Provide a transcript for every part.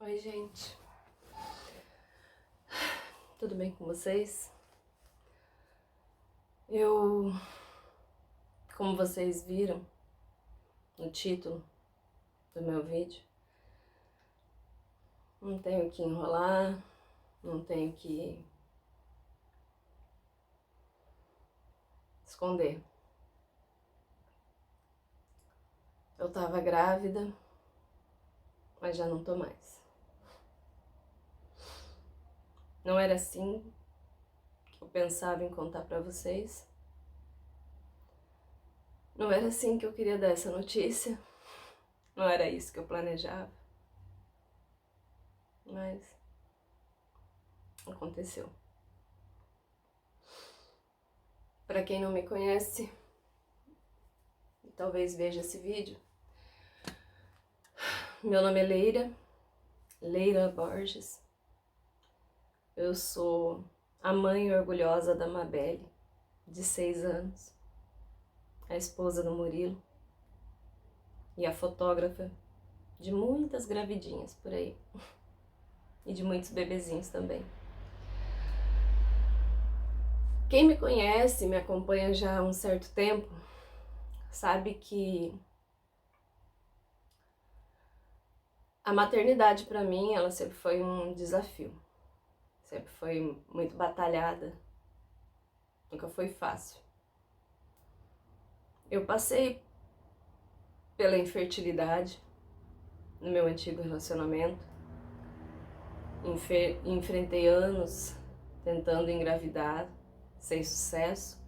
Oi, gente. Tudo bem com vocês? Como vocês viram no título do meu vídeo, não tenho que enrolar, não tenho que esconder. Eu tava grávida, mas já não tô mais. Não era assim que eu pensava em contar pra vocês. Não era assim que eu queria dar essa notícia. Não era isso que eu planejava. Mas aconteceu. Pra quem não me conhece, talvez veja esse vídeo. Meu nome é Leira Borges. Eu sou a mãe orgulhosa da Mabelle, de 6 anos, a esposa do Murilo e a fotógrafa de muitas gravidinhas por aí e de muitos bebezinhos também. Quem me conhece, me acompanha já há um certo tempo, sabe que a maternidade para mim, ela sempre foi um desafio. Sempre foi muito batalhada, nunca foi fácil. Eu passei pela infertilidade no meu antigo relacionamento, enfrentei anos tentando engravidar, sem sucesso.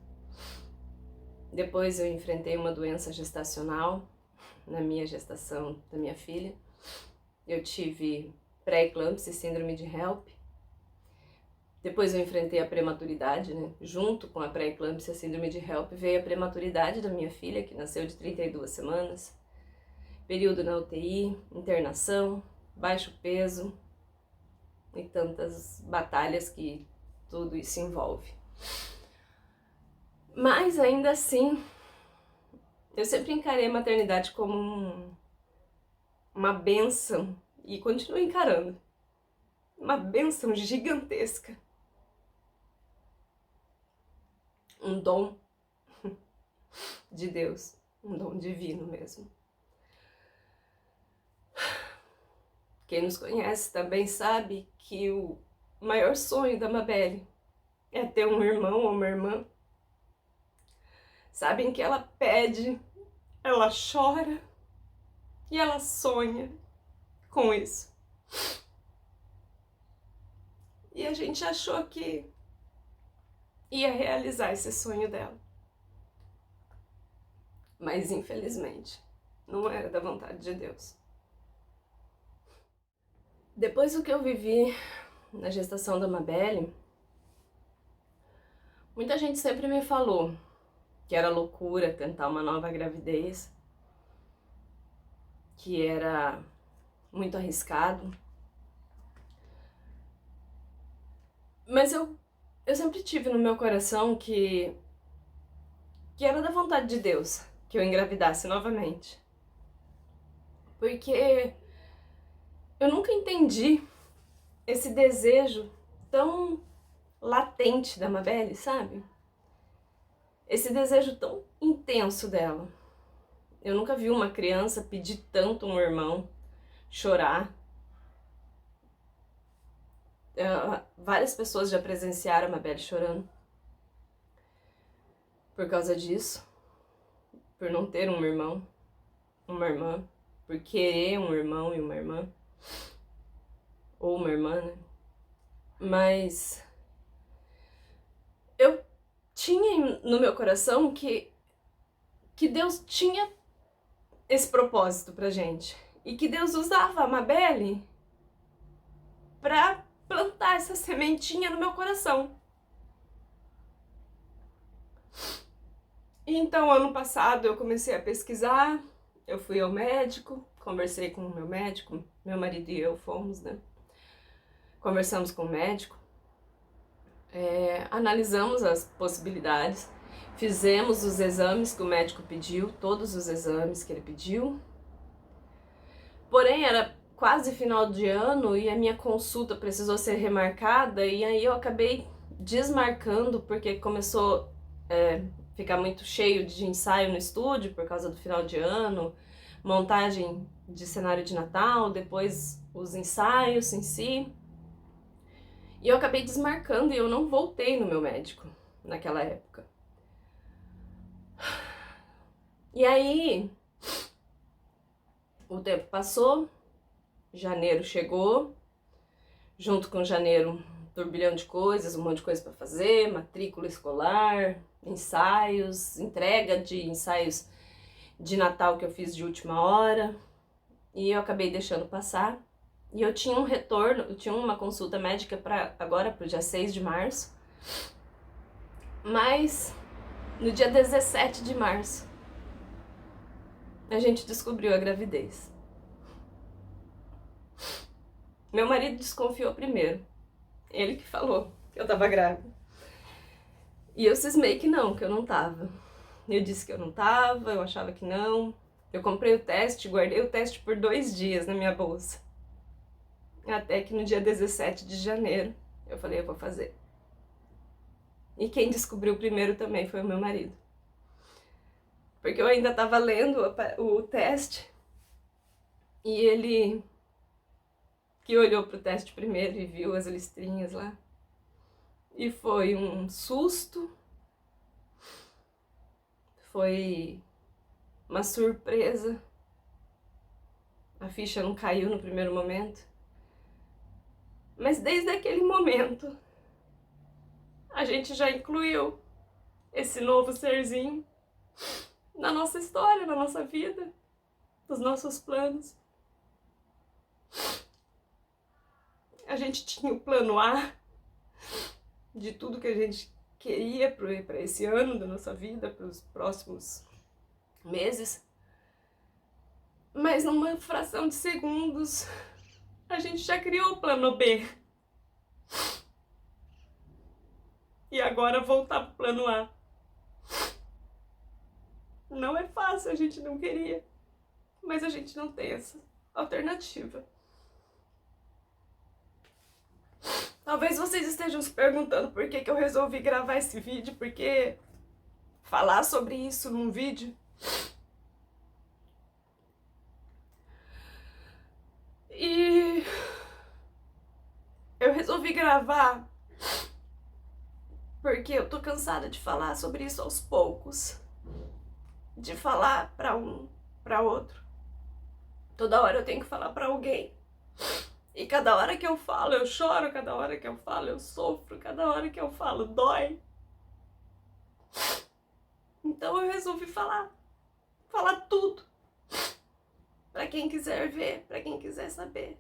Depois eu enfrentei uma doença gestacional na minha gestação da minha filha. Eu tive pré-eclâmpsia e síndrome de HELP. Depois eu enfrentei a prematuridade, né? Junto com a pré-eclâmpsia e a síndrome de HELP veio a prematuridade da minha filha, que nasceu de 32 semanas. Período na UTI, internação, baixo peso e tantas batalhas que tudo isso envolve. Mas ainda assim, eu sempre encarei a maternidade como uma bênção e continuo encarando. Uma bênção gigantesca. Um dom de Deus, um dom divino mesmo. Quem nos conhece também sabe que o maior sonho da Mabelle é ter um irmão ou uma irmã. Sabem que ela pede, ela chora e ela sonha com isso. E a gente achou que ia realizar esse sonho dela. Mas infelizmente, não era da vontade de Deus. Depois do que eu vivi na gestação da Mabelle, muita gente sempre me falou que era loucura tentar uma nova gravidez, que era muito arriscado. Mas eu sempre tive no meu coração que era da vontade de Deus que eu engravidasse novamente. Porque eu nunca entendi esse desejo tão latente da Mabelle, sabe? Esse desejo tão intenso dela. Eu nunca vi uma criança pedir tanto um irmão, chorar. Várias pessoas já presenciaram a Mabelle chorando por causa disso, por não ter um irmão, uma irmã, por querer um irmão e uma irmã, ou uma irmã, né? Mas eu tinha no meu coração que Deus tinha esse propósito pra gente, e que Deus usava a Mabelle pra plantar essa sementinha no meu coração. Então, ano passado eu comecei a pesquisar, eu fui ao médico, conversei com o meu médico, meu marido e eu fomos, né? Conversamos com o médico, analisamos as possibilidades, fizemos os exames que o médico pediu, todos os exames que ele pediu. Porém, era quase final de ano e a minha consulta precisou ser remarcada, e aí eu acabei desmarcando porque começou ficar muito cheio de ensaio no estúdio por causa do final de ano, montagem de cenário de Natal, depois os ensaios em si. E eu acabei desmarcando e eu não voltei no meu médico naquela época. E aí, o tempo passou, janeiro chegou, junto com janeiro, um turbilhão de coisas, um monte de coisa para fazer, matrícula escolar, ensaios, entrega de ensaios de Natal que eu fiz de última hora, e eu acabei deixando passar. E eu tinha um retorno, eu tinha uma consulta médica para agora, para o dia 6 de março, mas no dia 17 de março a gente descobriu a gravidez. Meu marido desconfiou primeiro, ele que falou que eu tava grávida. E eu cismei que eu não tava. Eu disse que eu não tava, eu achava que não. Eu comprei o teste, guardei o teste por 2 dias na minha bolsa. Até que no dia 17 de janeiro eu falei, eu vou fazer. E quem descobriu primeiro também foi o meu marido. Porque eu ainda tava lendo o teste e ele que olhou pro teste primeiro e viu as listrinhas lá. E foi um susto, foi uma surpresa. A ficha não caiu no primeiro momento. Mas desde aquele momento, a gente já incluiu esse novo serzinho na nossa história, na nossa vida, nos nossos planos. A gente tinha o plano A de tudo que a gente queria para esse ano da nossa vida, para os próximos meses. Mas numa fração de segundos, a gente já criou o plano B. E agora voltar pro plano A. Não é fácil, a gente não queria. Mas a gente não tem essa alternativa. Talvez vocês estejam se perguntando por que eu resolvi gravar esse vídeo, porque falar sobre isso num vídeo e eu resolvi gravar porque eu tô cansada de falar sobre isso aos poucos, de falar pra um, pra outro. Toda hora eu tenho que falar pra alguém. E cada hora que eu falo, eu choro, cada hora que eu falo, eu sofro, cada hora que eu falo, dói. Então eu resolvi falar tudo. Pra quem quiser ver, pra quem quiser saber.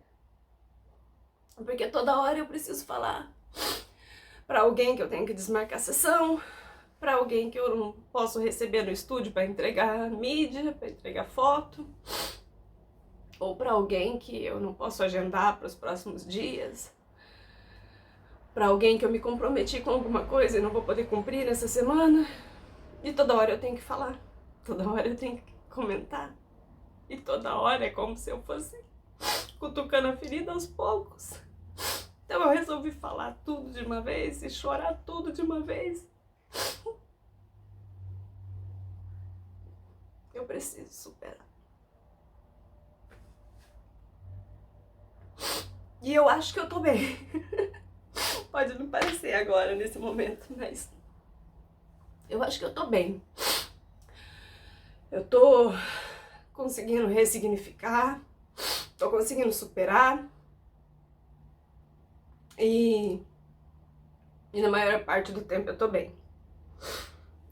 Porque toda hora eu preciso falar pra alguém que eu tenho que desmarcar a sessão, pra alguém que eu não posso receber no estúdio pra entregar mídia, pra entregar foto, ou pra alguém que eu não posso agendar para os próximos dias, pra alguém que eu me comprometi com alguma coisa e não vou poder cumprir nessa semana. E toda hora eu tenho que falar, toda hora eu tenho que comentar, e toda hora é como se eu fosse cutucando a ferida aos poucos. Então eu resolvi falar tudo de uma vez e chorar tudo de uma vez. Eu preciso superar. E eu acho que eu tô bem. Pode não parecer agora, nesse momento, mas eu acho que eu tô bem. Eu tô conseguindo ressignificar, tô conseguindo superar. E na maior parte do tempo eu tô bem.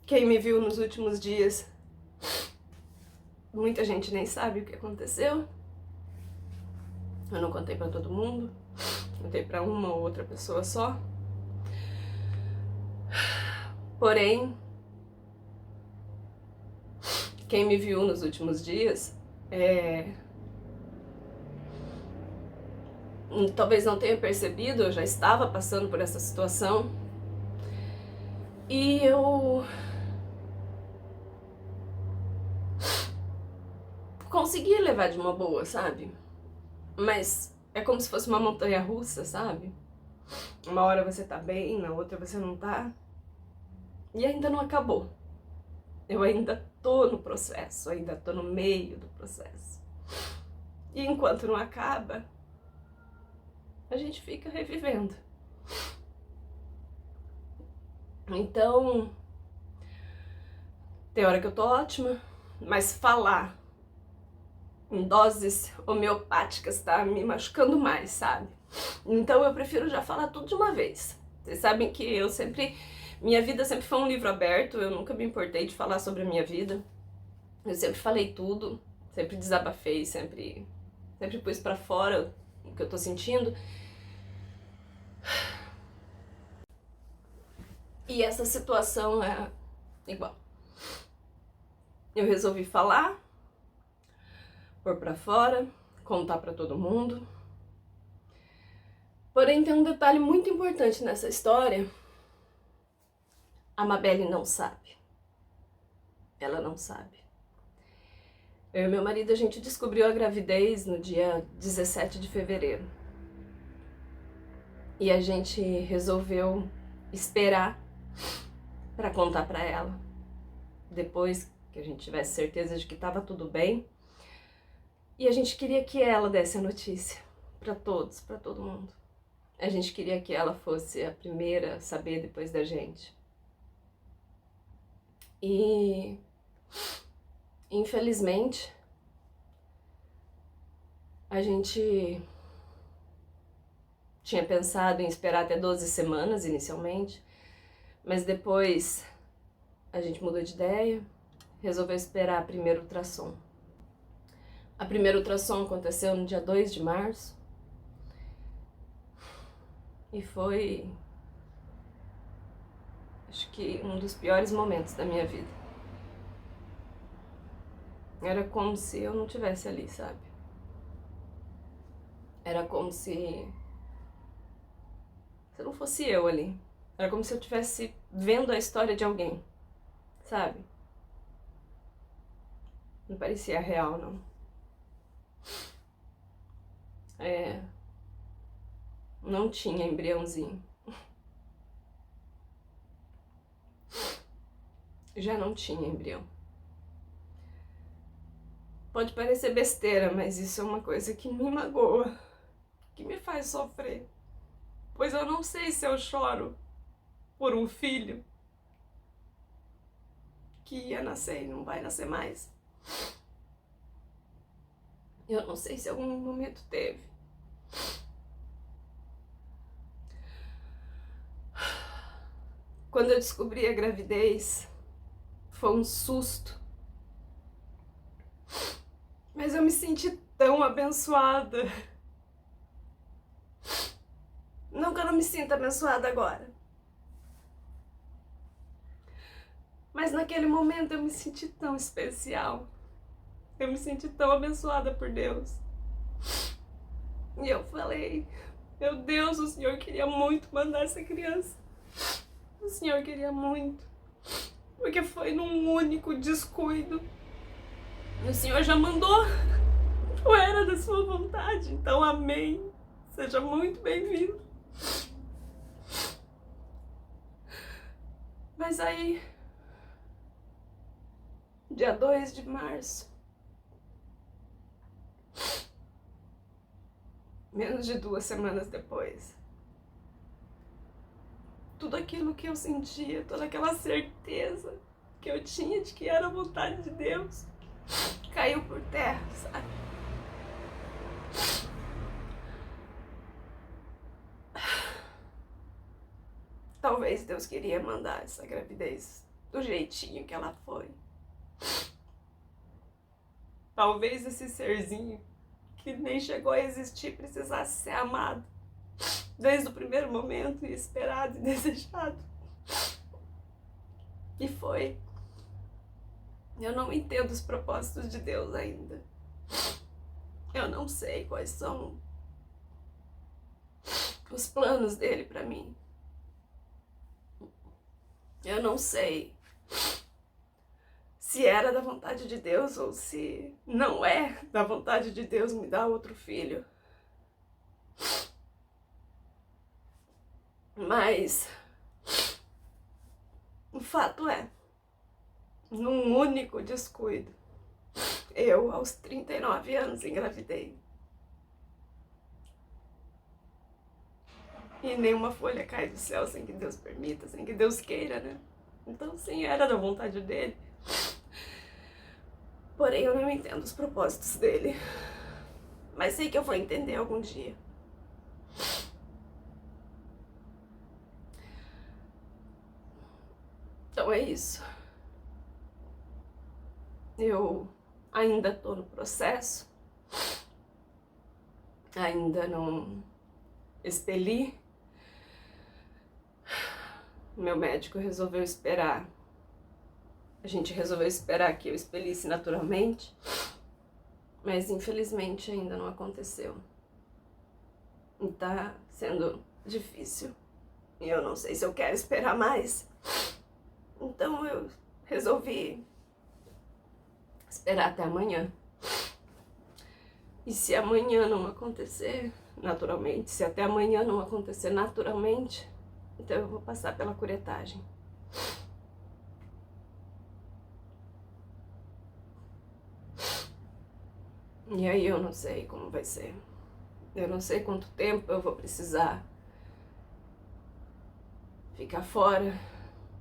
Quem me viu nos últimos dias, muita gente nem sabe o que aconteceu. Eu não contei pra todo mundo, contei pra uma ou outra pessoa só. Porém, quem me viu nos últimos dias, talvez não tenha percebido, eu já estava passando por essa situação. E eu consegui levar de uma boa, sabe? Mas é como se fosse uma montanha russa, sabe? Uma hora você tá bem, na outra você não tá. E ainda não acabou. Eu ainda tô no processo, ainda tô no meio do processo. E enquanto não acaba, a gente fica revivendo. Então, tem hora que eu tô ótima, mas falar em doses homeopáticas tá me machucando mais, sabe? Então eu prefiro já falar tudo de uma vez. Vocês sabem que eu sempre... Minha vida sempre foi um livro aberto, eu nunca me importei de falar sobre a minha vida. Eu sempre falei tudo, sempre desabafei, sempre pus pra fora o que eu tô sentindo. E essa situação é igual. Eu resolvi falar, pôr pra fora, contar pra todo mundo. Porém, tem um detalhe muito importante nessa história. A Mabelle não sabe. Ela não sabe. Eu e meu marido, a gente descobriu a gravidez no dia 17 de fevereiro. E a gente resolveu esperar pra contar pra ela. Depois que a gente tivesse certeza de que estava tudo bem. E a gente queria que ela desse a notícia pra todos, pra todo mundo. A gente queria que ela fosse a primeira a saber depois da gente. E infelizmente a gente tinha pensado em esperar até 12 semanas inicialmente, mas depois a gente mudou de ideia, resolveu esperar a primeira ultrassom. A primeira ultrassom aconteceu no dia 2 de março e foi, acho que, um dos piores momentos da minha vida. Era como se eu não estivesse ali, sabe? Era como se não fosse eu ali. Era como se eu estivesse vendo a história de alguém, sabe? Não parecia real, não. Não tinha embriãozinho. Já não tinha embrião. Pode parecer besteira, mas isso é uma coisa que me magoa, que me faz sofrer. Pois eu não sei se eu choro por um filho que ia nascer e não vai nascer mais. Eu não sei se algum momento teve. Quando eu descobri a gravidez, foi um susto. Mas eu me senti tão abençoada. Não que eu não me sinta abençoada agora. Mas naquele momento eu me senti tão especial. Eu me senti tão abençoada por Deus. E eu falei, meu Deus, o Senhor queria muito mandar essa criança. O Senhor queria muito. Porque foi num único descuido. E o Senhor já mandou. Não era da sua vontade. Então, amém. Seja muito bem-vindo. Mas aí, dia 2 de março, menos de 2 semanas depois, tudo aquilo que eu sentia, toda aquela certeza que eu tinha de que era a vontade de Deus, caiu por terra, sabe? Talvez Deus queria mandar essa gravidez do jeitinho que ela foi. Talvez esse serzinho que nem chegou a existir precisasse ser amado desde o primeiro momento, e esperado e desejado. E foi. Eu não entendo os propósitos de Deus ainda. Eu não sei quais são os planos dele pra mim. Eu não sei se era da vontade de Deus ou se não é da vontade de Deus me dar outro filho. Mas o fato é, num único descuido, eu, aos 39 anos, engravidei. E nenhuma folha cai do céu sem que Deus permita, sem que Deus queira, né? Então, sim, era da vontade dele. Porém, eu não entendo os propósitos dele. Mas sei que eu vou entender algum dia. Então é isso. Eu ainda tô no processo. Ainda não expeli. Meu médico resolveu esperar. A gente resolveu esperar que eu expelisse naturalmente. Mas infelizmente ainda não aconteceu. E tá sendo difícil. E eu não sei se eu quero esperar mais. Então eu resolvi esperar até amanhã. E se amanhã não acontecer naturalmente, se até amanhã não acontecer naturalmente, então eu vou passar pela curetagem. E aí eu não sei como vai ser. Eu não sei quanto tempo eu vou precisar ficar fora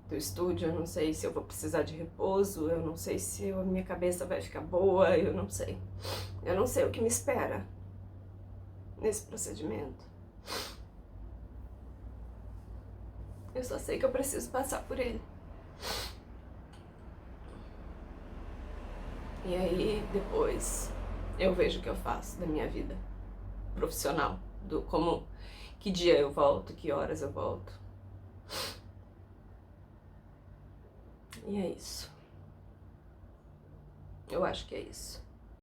do estúdio, eu não sei se eu vou precisar de repouso, eu não sei se a minha cabeça vai ficar boa, eu não sei. Eu não sei o que me espera nesse procedimento. Eu só sei que eu preciso passar por ele. E aí, depois, eu vejo o que eu faço da minha vida profissional, do como, que dia eu volto, que horas eu volto. E é isso. Eu acho que é isso.